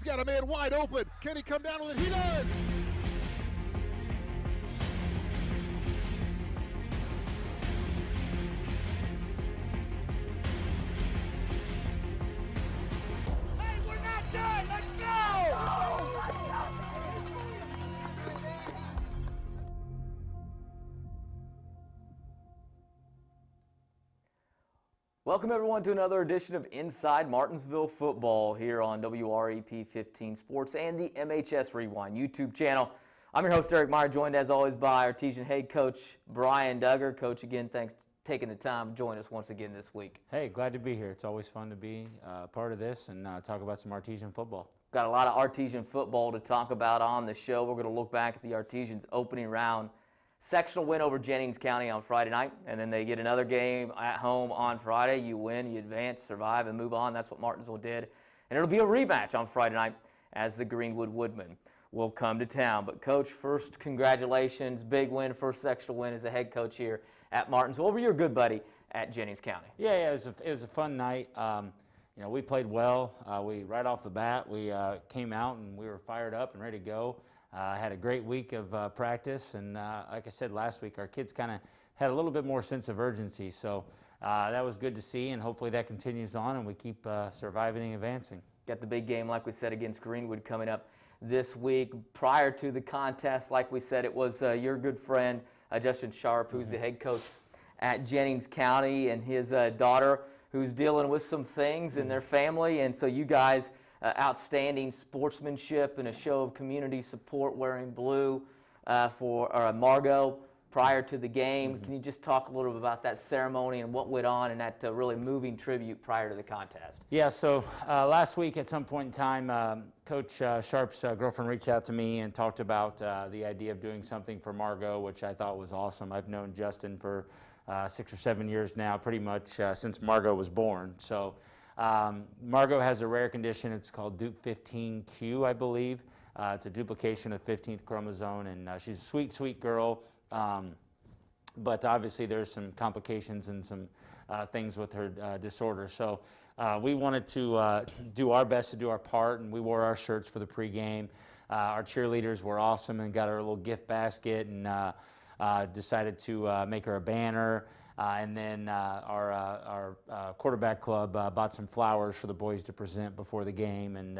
He's got a man wide open. Can he come down with it? He does! Hey, we're not done! Let's go! Welcome everyone to another edition of Inside Martinsville Football here on WREP 15 Sports and the MHS Rewind YouTube channel. I'm your host Eric Meyer, joined as always by Artesian head coach Brian Duggar. Coach, again, thanks for taking the time to join us once again this week. Hey, glad to be here. It's always fun to be part of this and talk about some Artesian football. Got a lot of Artesian football to talk about on the show. We're going to look back at the Artesians' opening round sectional win over Jennings County on Friday night, and then they get another game at home on Friday. You win, you advance, survive, and move on. That's what Martinsville did. And it'll be a rematch on Friday night as the Greenwood Woodmen will come to town. But, Coach, first, congratulations. Big win, first sectional win as the head coach here at Martinsville over your good buddy at Jennings County. Yeah, it was a fun night. You know, we played well. We right off the bat, we came out and we were fired up and ready to go. Had a great week of practice, and like I said last week, our kids kind of had a little bit more sense of urgency, so that was good to see, and hopefully that continues on and we keep surviving and advancing. Got the big game, like we said, against Greenwood coming up this week. Prior to the contest, like we said, it was your good friend, Justin Sharp, who's the head coach at Jennings County, and his daughter, who's dealing with some things in their family, and so you guys outstanding sportsmanship and a show of community support wearing blue for Margot prior to the game. Can you just talk a little bit about that ceremony and what went on and that really moving tribute prior to the contest? Yeah, so last week at some point in time, Coach Sharp's girlfriend reached out to me and talked about the idea of doing something for Margot, which I thought was awesome. I've known Justin for 6 or 7 years now, pretty much since Margot was born. So Margot has a rare condition. It's called Duke 15q, I believe. It's a duplication of 15th chromosome, and she's a sweet, sweet girl. But obviously there's some complications and some things with her disorder. So we wanted to do our best to do our part, and we wore our shirts for the pregame. Our cheerleaders were awesome and got our little gift basket, and decided to make her a banner. And then our quarterback club bought some flowers for the boys to present before the game, and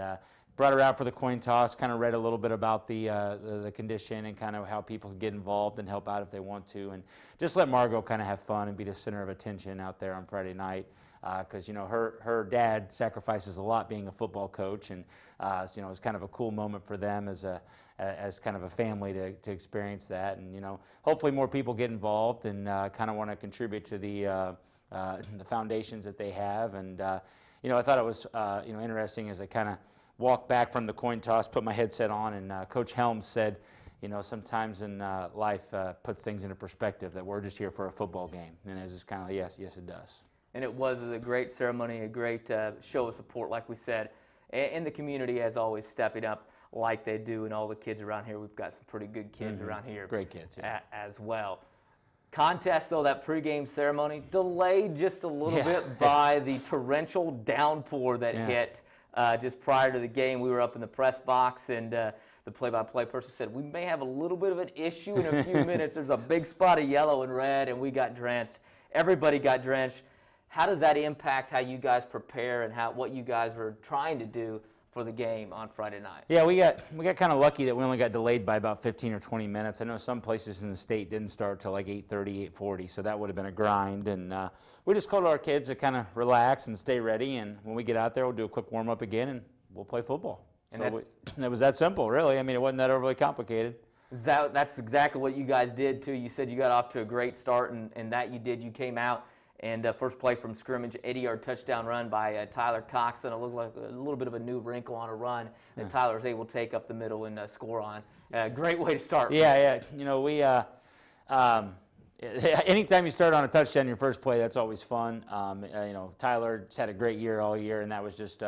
brought her out for the coin toss, kind of read a little bit about the condition and kind of how people can get involved and help out if they want to, and just let Margot kind of have fun and be the center of attention out there on Friday night, because you know her dad sacrifices a lot being a football coach, and you know, it's kind of a cool moment for them as kind of a family to experience that, and you know, hopefully more people get involved and kind of want to contribute to the foundations that they have. And you know, I thought it was you know, interesting as I kind of walked back from the coin toss, put my headset on, and Coach Helms said, you know, sometimes in life puts things into perspective, that we're just here for a football game, and it's just kind of yes it does. And it was a great ceremony, a great show of support, like we said, in the community, as always, stepping up like they do, and all the kids around here. We've got some pretty good kids around here. Great kids, yeah. As well. Contest, though, that pregame ceremony delayed just a little bit by the torrential downpour that hit just prior to the game. We were up in the press box, and the play-by-play person said, we may have a little bit of an issue in a few minutes. There's a big spot of yellow and red, and we got drenched. Everybody got drenched. How does that impact how you guys prepare and what you guys were trying to do for the game on Friday night? Yeah, we got kind of lucky that we only got delayed by about 15 or 20 minutes. I know some places in the state didn't start till like 8:30, 8:40, so that would have been a grind. And we just told our kids to kind of relax and stay ready, and when we get out there, we'll do a quick warm-up again, and we'll play football. And so it was that simple, really. I mean, it wasn't that overly complicated. That's exactly what you guys did, too. You said you got off to a great start, and that you did. You came out, and first play from scrimmage, 80-yard touchdown run by Tyler Coxon. It looked like a little bit of a new wrinkle on a run that Tyler was able to take up the middle and score on. Great way to start. Yeah. You know, we anytime you start on a touchdown in your first play, that's always fun. You know, Tyler just had a great year all year, and that was just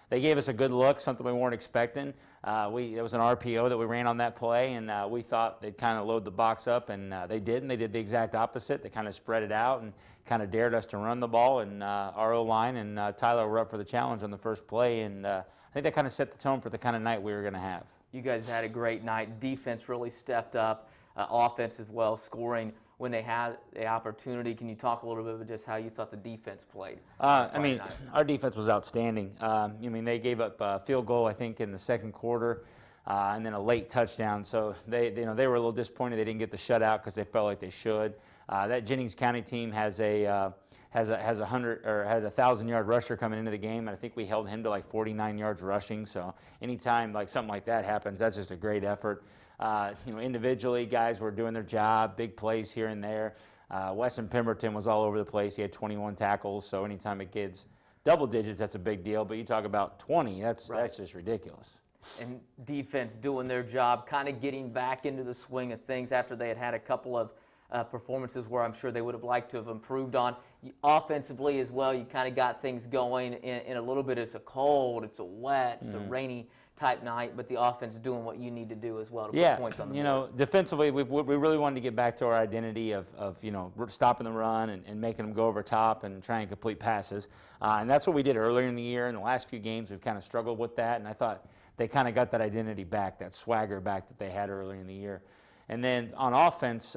they gave us a good look, something we weren't expecting. It was an RPO that we ran on that play, and we thought they'd kind of load the box up, and they did, and they did the exact opposite. They kind of spread it out and kind of dared us to run the ball, and our O-line and Tyler were up for the challenge on the first play, and I think that kind of set the tone for the kind of night we were going to have. You guys had a great night. Defense really stepped up. Offense as well, scoring when they had the opportunity. Can you talk a little bit about just how you thought the defense played? I mean, our defense was outstanding. I mean, they gave up a field goal, I think, in the second quarter, and then a late touchdown. So they were a little disappointed they didn't get the shutout because they felt like they should. That Jennings County team has a 1,000-yard rusher coming into the game, and I think we held him to like 49 yards rushing. So anytime like something like that happens, that's just a great effort. Individually, guys were doing their job, big plays here and there. Weston Pemberton was all over the place. He had 21 tackles, so anytime it gets double digits, that's a big deal. But you talk about 20, that's just ridiculous. And defense doing their job, kind of getting back into the swing of things after they had a couple of performances where I'm sure they would have liked to have improved on. Offensively as well, you kind of got things going in a little bit. It's a cold, it's a wet, it's a rainy type night, but the offense doing what you need to do as well to put points on the board. Defensively, we really wanted to get back to our identity of stopping the run and making them go over top and trying to complete passes. And that's what we did earlier in the year. In the last few games, we've kind of struggled with that, and I thought they kind of got that identity back, that swagger back that they had earlier in the year. And then on offense,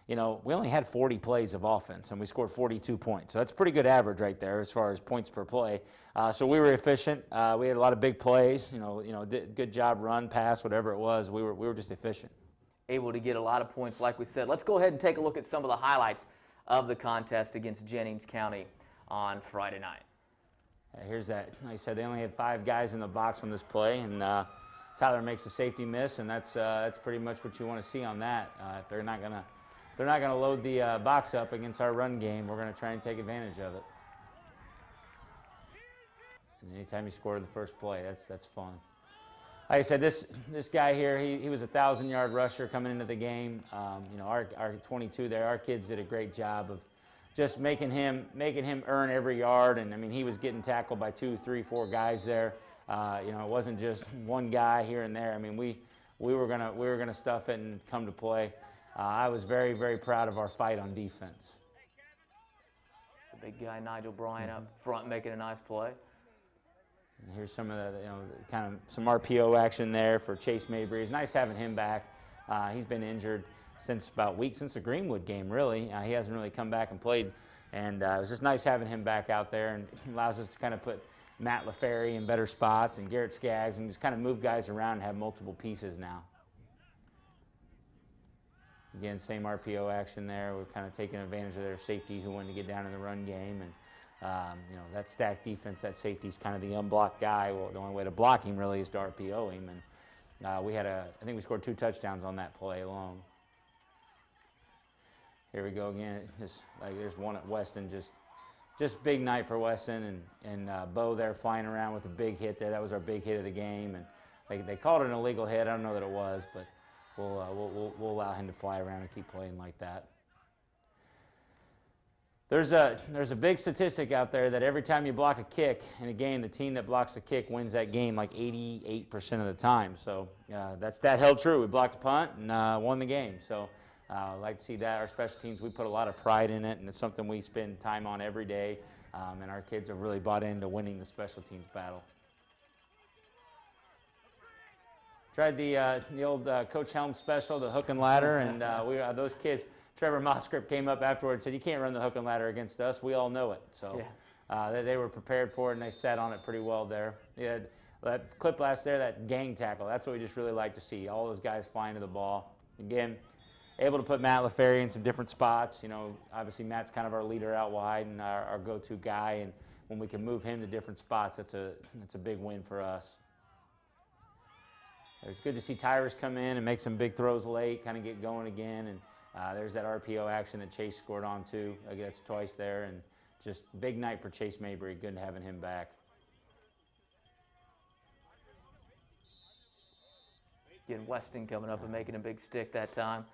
we only had 40 plays of offense, and we scored 42 points. So that's a pretty good average right there as far as points per play. So we were efficient. We had a lot of big plays. Did good job, run, pass, whatever it was. We were just efficient. Able to get a lot of points, like we said. Let's go ahead and take a look at some of the highlights of the contest against Jennings County on Friday night. Here's that. Like I said, they only had 5 guys in the box on this play, and Tyler makes a safety miss, and that's pretty much what you want to see on that. If they're not gonna load the box up against our run game, we're going to try and take advantage of it. And anytime you score the first play, that's fun. Like I said, this guy here, he was a 1,000-yard rusher coming into the game. Our 22 there, our kids did a great job of just making him earn every yard. And I mean, he was getting tackled by 2, 3, 4 guys there. It wasn't just one guy here and there. I mean, we were gonna stuff it and come to play. I was very, very proud of our fight on defense. The big guy Nigel Bryan up front making a nice play. And here's some of the kind of some RPO action there for Chase Mabry. It's nice having him back. He's been injured since the Greenwood game, really. He hasn't really come back and played, and it was just nice having him back out there, and it allows us to kind of put Matt LaFerry in better spots and Garrett Skaggs and just kind of move guys around and have multiple pieces now. Again, same RPO action there. We're kind of taking advantage of their safety who wanted to get down in the run game, and that stacked defense, that safety's kind of the unblocked guy. Well, the only way to block him really is to RPO him, and I think we scored 2 touchdowns on that play alone. Here we go again. Just like there's one at Weston, just big night for Weston, and Bo there flying around with a big hit there. That was our big hit of the game, and they called it an illegal hit. I don't know that it was, but we'll allow him to fly around and keep playing like that. There's a big statistic out there that every time you block a kick in a game, the team that blocks the kick wins that game like 88% of the time. So that held true. We blocked a punt and won the game. So I'd like to see that. Our special teams, we put a lot of pride in it, and it's something we spend time on every day. And our kids have really bought into winning the special teams battle. Tried the old Coach Helm special, the hook and ladder, and those kids. Trevor Moskrip came up afterwards and said, "You can't run the hook and ladder against us. We all know it." So they were prepared for it, and they sat on it pretty well there. Yeah, that clip last there, that gang tackle, that's what we just really like to see. All those guys flying to the ball. Again, able to put Matt LaFerry in some different spots. Obviously Matt's kind of our leader out wide and our go-to guy, and when we can move him to different spots, that's a big win for us. It's good to see Tyrus come in and make some big throws late, kind of get going again, and there's that RPO action that Chase scored on too. That's twice there, and just big night for Chase Mabry. Good having him back. Again, Weston coming up and making a big stick that time.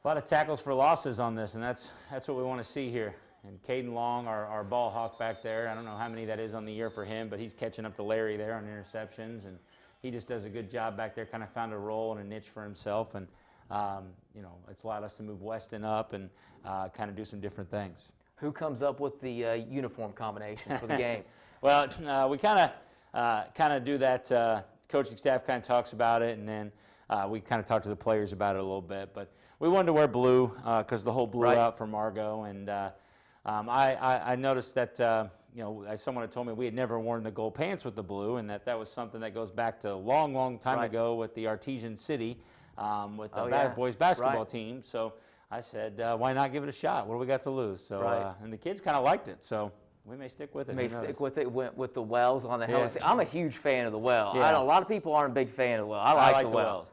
A lot of tackles for losses on this, and that's what we want to see here. And Caden Long, our ball hawk back there, I don't know how many that is on the year for him, but he's catching up to Larry there on interceptions, and he just does a good job back there, kind of found a role and a niche for himself, and it's allowed us to move Weston up and kind of do some different things. Who comes up with the uniform combinations for the game? Well, we kind of kind of do that. Coaching staff kind of talks about it, and then we kind of talk to the players about it a little bit. But we wanted to wear blue because the whole blue out for Margot, and I noticed that someone had told me we had never worn the gold pants with the blue, and that was something that goes back to a long, long time ago with the Artesian City with the boys basketball team. So I said, why not give it a shot? What do we got to lose? So and the kids kind of liked it, so we may stick with it. Went with the wells on the helmet. I'm a huge fan of the well. I know a lot of people aren't a big fan of the well. I like the wells.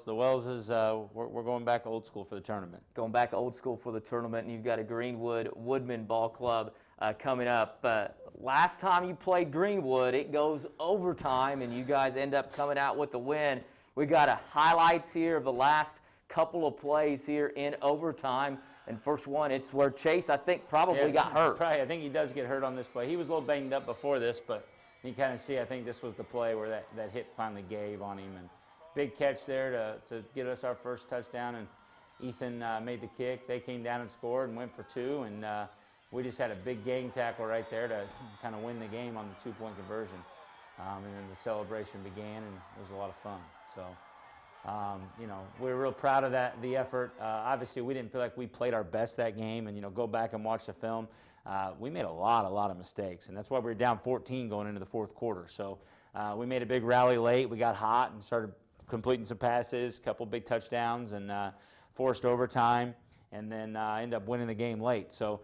The wells is we're going back old school for the tournament. Going back old school for the tournament, and you've got a Greenwood Woodman Ball Club coming up. Last time you played Greenwood, it goes overtime, and you guys end up coming out with the win. We got highlights here of the last couple of plays here in overtime. And first one, it's where Chase, I think, probably got hurt. I think he does get hurt on this play. He was a little banged up before this, but you kind of see, I think this was the play where that hit finally gave on him. And big catch there to get us our first touchdown. And Ethan made the kick. They came down and scored and went for two. And we just had a big gang tackle right there to kind of win the game on the two-point conversion. And then the celebration began, and it was a lot of fun. So. We're real proud of the effort. Obviously, we didn't feel like we played our best that game, and go back and watch the film. We made a lot of mistakes, and that's why we were down 14 going into the fourth quarter. So we made a big rally late. We got hot and started completing some passes, a couple big touchdowns, and forced overtime, and then ended up winning the game late. So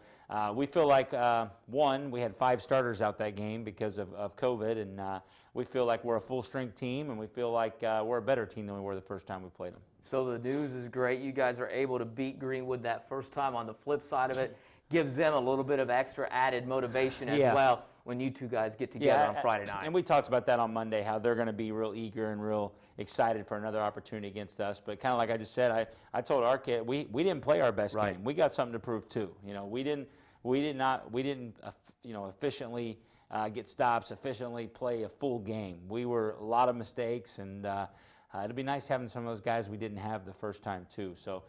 we feel like, we had 5 starters out that game because of COVID, and we feel like we're a full-strength team, and we feel like we're a better team than we were the first time we played them. So the news is great. You guys are able to beat Greenwood that first time. On the flip side of it, gives them a little bit of extra added motivation as well when you two guys get together on Friday night. And we talked about that on Monday, how they're going to be real eager and real excited for another opportunity against us. But kind of like I just said, I told our kid, we didn't play our best game. We got something to prove too. We didn't efficiently get stops, efficiently play a full game. We were a lot of mistakes, and it'd be nice having some of those guys we didn't have the first time too. So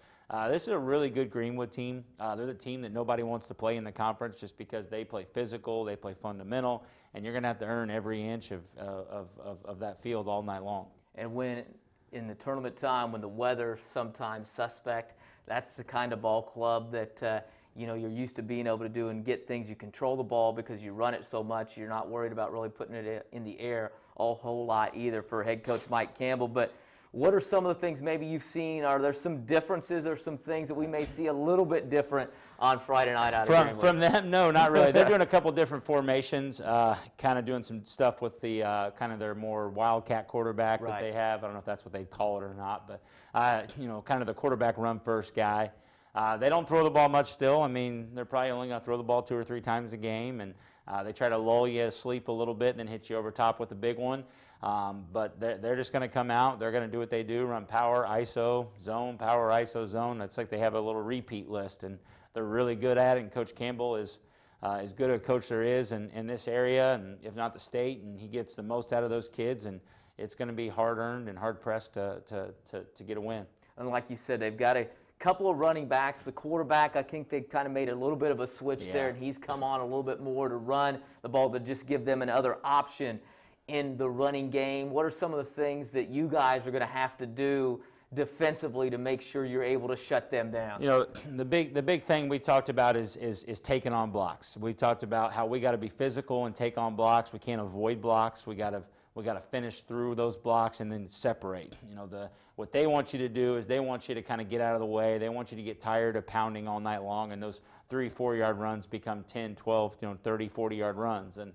this is a really good Greenwood team. They're the team that nobody wants to play in the conference just because they play physical, they play fundamental, and you're going to have to earn every inch of that field all night long. And when in the tournament time, when the weather sometimes suspect, that's the kind of ball club that you're used to being able to do and get things. You control the ball because you run it so much. You're not worried about really putting it in the air a whole lot either for head coach Mike Campbell. But what are some of the things maybe you've seen? Are there some differences or some things that we may see a little bit different on Friday night out of Greenwood? From them? No, not really. They're doing a couple different formations, kind of doing some stuff with the kind of their more wildcat quarterback that they have. I don't know if that's what they'd call it or not, but kind of the quarterback run first guy. They don't throw the ball much still. I mean, they're probably only going to throw the ball 2 or 3 times a game, and they try to lull you asleep a little bit and then hit you over top with a big one. But they're just going to come out. They're going to do what they do, run power, ISO, zone, power, ISO, zone. It's like they have a little repeat list, and they're really good at it. And Coach Campbell is as good a coach there is in this area, and if not the state, and he gets the most out of those kids, and it's going to be hard-earned and hard-pressed to get a win. And like you said, they've got a couple of running backs. The quarterback, I think they kind of made a little bit of a switch there, and he's come on a little bit more to run the ball to just give them another option in the running game. What are some of the things that you guys are going to have to do defensively to make sure you're able to shut them down? The big thing we talked about is taking on blocks. We talked about how we got to be physical and take on blocks. We can't avoid blocks. We got to finish through those blocks and then separate. What they want you to do is they want you to kind of get out of the way. They want you to get tired of pounding all night long, and those 3-4 yard runs become 10, 12, 30, 40 yard runs. And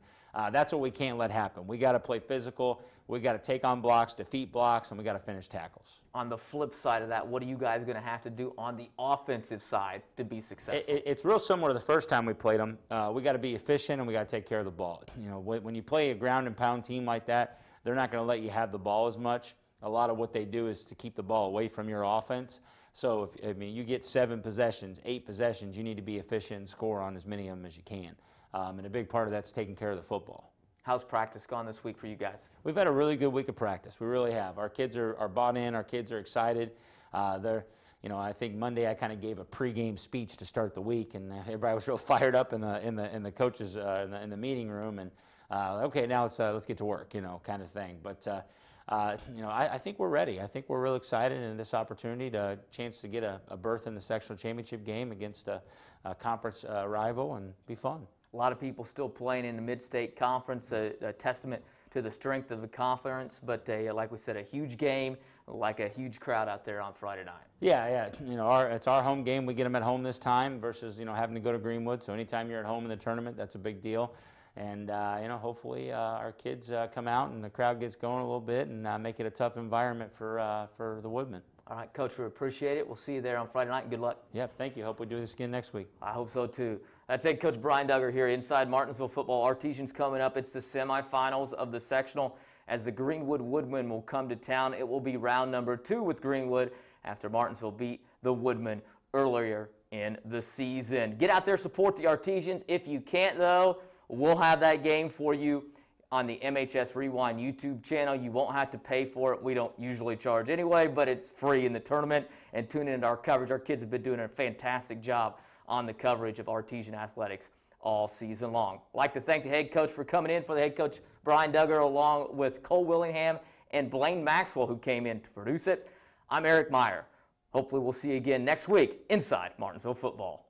that's what we can't let happen. We got to play physical. We got to take on blocks, defeat blocks, and we got to finish tackles. On the flip side of that, what are you guys going to have to do on the offensive side to be successful? It's real similar to the first time we played them. We got to be efficient, and we got to take care of the ball. When you play a ground and pound team like that, they're not going to let you have the ball as much. A lot of what they do is to keep the ball away from your offense. So if you get 7 possessions, 8 possessions, you need to be efficient and score on as many of them as you can. And a big part of that's taking care of the football. How's practice gone this week for you guys? We've had a really good week of practice. We really have. Our kids are bought in. Our kids are excited. I think Monday I kind of gave a pregame speech to start the week, and everybody was real fired up in the coaches in the meeting room. And okay, now let's get to work, kind of thing. But I think we're ready. I think we're real excited in this opportunity, to chance to get a berth in the sectional championship game against a conference rival, and be fun. A lot of people still playing in the Mid-State Conference, a testament to the strength of the conference, but like we said, a huge game, like a huge crowd out there on Friday night. Yeah. It's our home game. We get them at home this time versus having to go to Greenwood. So anytime you're at home in the tournament, that's a big deal. And hopefully our kids come out and the crowd gets going a little bit, and make it a tough environment for the Woodmen. All right, Coach, we appreciate it. We'll see you there on Friday night, and good luck. Yeah, thank you. Hope we do this again next week. I hope so, too. That's head coach Brian Duggar here inside Martinsville football. Artesian's coming up. It's the semifinals of the sectional as the Greenwood Woodmen will come to town. It will be round number 2 with Greenwood after Martinsville beat the Woodmen earlier in the season. Get out there, support the Artesians. If you can't, though, we'll have that game for you on the MHS Rewind YouTube channel. You won't have to pay for it. We don't usually charge anyway, but it's free in the tournament. And tune into our coverage. Our kids have been doing a fantastic job on the coverage of Artesian athletics all season long. I'd like to thank the head coach for coming in, for the head coach Brian Duggar, along with Cole Willingham and Blaine Maxwell, who came in to produce it. I'm Eric Meyer. Hopefully we'll see you again next week inside Martinsville football.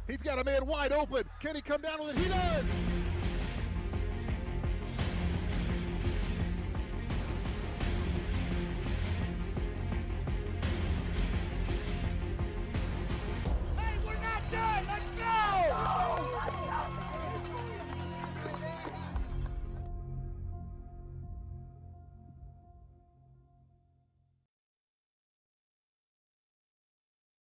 He's got a man wide open. Can he come down with it? He does!